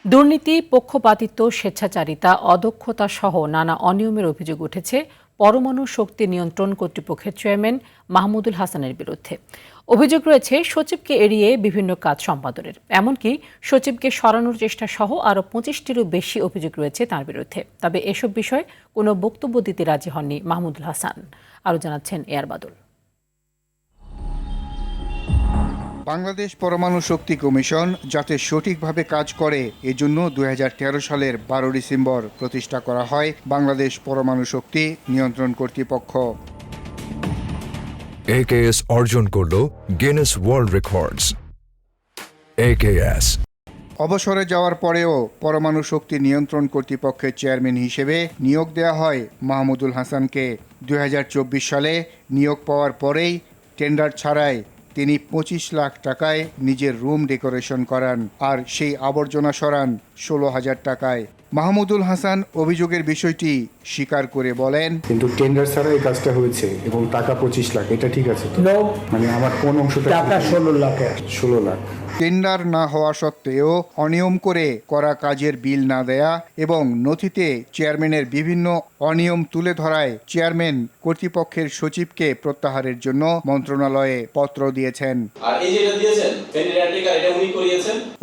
দুর্নীতি, পক্ষপাতিত্ব, স্বেচ্ছাচারিতা, অদক্ষতা সহ নানা অনিয়মের অভিযোগ উঠেছে পরমাণু শক্তি নিয়ন্ত্রণ কর্তৃপক্ষের চেয়ারম্যান মাহমুদুল হাসানের বিরুদ্ধে। অভিযোগ রয়েছে সচিবকে এড়িয়ে বিভিন্ন কাজ সম্পাদনের, এমনকি সচিবকে সরানোর চেষ্টা সহ আরও ২৫টিরও বেশি অভিযোগ রয়েছে তার বিরুদ্ধে। তবে এসব বিষয়ে কোনো বক্তব্য দিতে রাজি হননি মাহমুদুল হাসান। আরও জানাচ্ছেন এয়ার বাদল। বাংলাদেশ পরমাণু শক্তি কমিশন যাতে সঠিকভাবে কাজ করে এজন্য ২০১৩ সালের ১২ ডিসেম্বর প্রতিষ্ঠা করা হয় বাংলাদেশ পরমাণু শক্তি নিয়ন্ত্রণ কর্তৃপক্ষ। AKS অর্জন করল গিনেস ওয়ার্ল্ড রেকর্ডস। AKS অবসরে যাওয়ার পরেও পরমাণু শক্তি নিয়ন্ত্রণ কর্তৃপক্ষের চেয়ারম্যান হিসেবে নিয়োগ দেওয়া হয় মাহমুদুল হাসানকে। ২০২৪ সালে নিয়োগ পাওয়ার পরেই টেন্ডার ছাড়াই তিনি ২৫ লাখ টাকায় নিজের রুম ডেকোরেশন করান, আর সেই আবর্জনা সরান ১৬,০০০ টাকায়। মাহমুদুল হাসান অভিযোগের বিষয়টি স্বীকার করে বলেন, কিন্তু টেন্ডার ছাড়া এই কাজটা হয়েছে এবং টাকা ২৫ লাখ, এটা ঠিক আছে তো? মানে আমার কোন অংশটা? টাকা ১৬ লাখ। ১৬ লাখ। টেন্ডার না হওয়া সত্ত্বেও অনিয়ম করে করা কাজের বিল না দেয়া এবং নথিতে চেয়ারম্যানের বিভিন্ন অনিয়ম তুলে ধরায় চেয়ারম্যান কর্তৃপক্ষের সচিবকে প্রত্যাহারের জন্য মন্ত্রণালয়ে পত্র দিয়েছেন।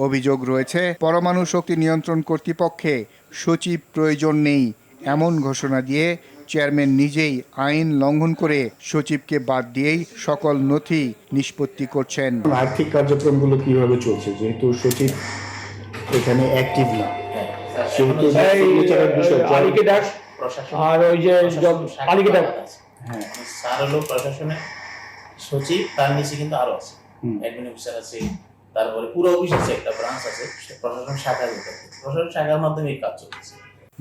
অভিযোগ রয়েছে পরমাণু শক্তি নিয়ন্ত্রণ কর্তৃপক্ষে সচিব প্রয়োজন নেই এমন ঘোষণা দিয়ে চেয়ারম্যান নিজেই আইন লঙ্ঘন করে সচিবকে বাদ দিয়েই সকল নথি নিষ্পত্তি করছেন। আর্থিক কার্যক্রমগুলো কিভাবে চলছে, যেহেতু সচিব এখানে অ্যাক্টিভ না, সেহেতু আর ওই যে পালিকেটা প্রশাসনে সচিব, তার নিচে কিন্তু আরো আছে অ্যাডমিন অফিসার আছে, তারপরে পুরো অফিস আছে, একটা ব্রাঞ্চ আছে, প্রশাসন শাখা, প্রশাসন শাখার মাধ্যমে এই কাজ চলছে।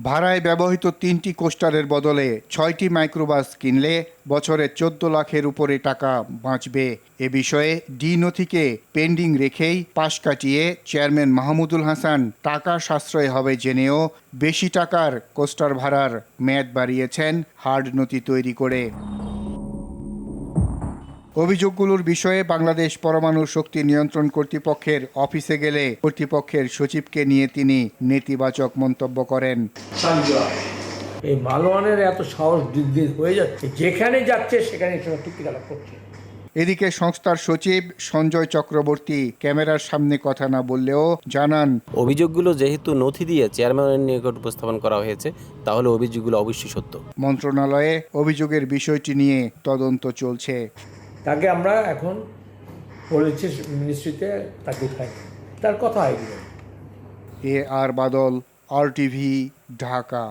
ভাড়ায় ব্যবহৃত ৩টি কোস্টারের বদলে ৬টি মাইক্রোবাস কিনলে বছরে ১৪ লাখের উপরে টাকা বাঁচবে। এ বিষয়ে ডি নথিকে পেন্ডিং রেখেই পাশ কাটিয়ে চেয়ারম্যান মাহমুদুল হাসান টাকা সাশ্রয় হবে জেনেও বেশি টাকার কোস্টার ভাড়ার মেয়াদ বাড়িয়েছেন হার্ড নথি তৈরি করে। অভিযোগগুলোর বিষয়ে বাংলাদেশ পরমাণু শক্তি নিয়ন্ত্রণ কর্তৃপক্ষের অফিসে গেলে কর্তৃপক্ষের সচিবকে নিয়ে তিনি নেতিবাচক মন্তব্য করেন। এই মালওয়ানের এত সাহস দিন হয়ে যাচ্ছে, যেখানে যাচ্ছে সেখানে চুক্তিকালাপ করছে। এদিকে সংস্থার সচিব সঞ্জয় চক্রবর্তী ক্যামেরার সামনে কথা না বললেও জানান, অভিযোগগুলো যেহেতু নথি দিয়ে চেয়ারম্যানের নিকট উপস্থাপন করা হয়েছে, তাহলে অভিযোগগুলো অবশ্যই সত্য। মন্ত্রণালয়ে অভিযোগের বিষয়টি নিয়ে তদন্ত চলছে। তাকে আমরা এখন বলেছি মিনিস্ট্রিতে, তাকে তার কথা এগিয়ে। এ আর বাদল, RTV, ঢাকা।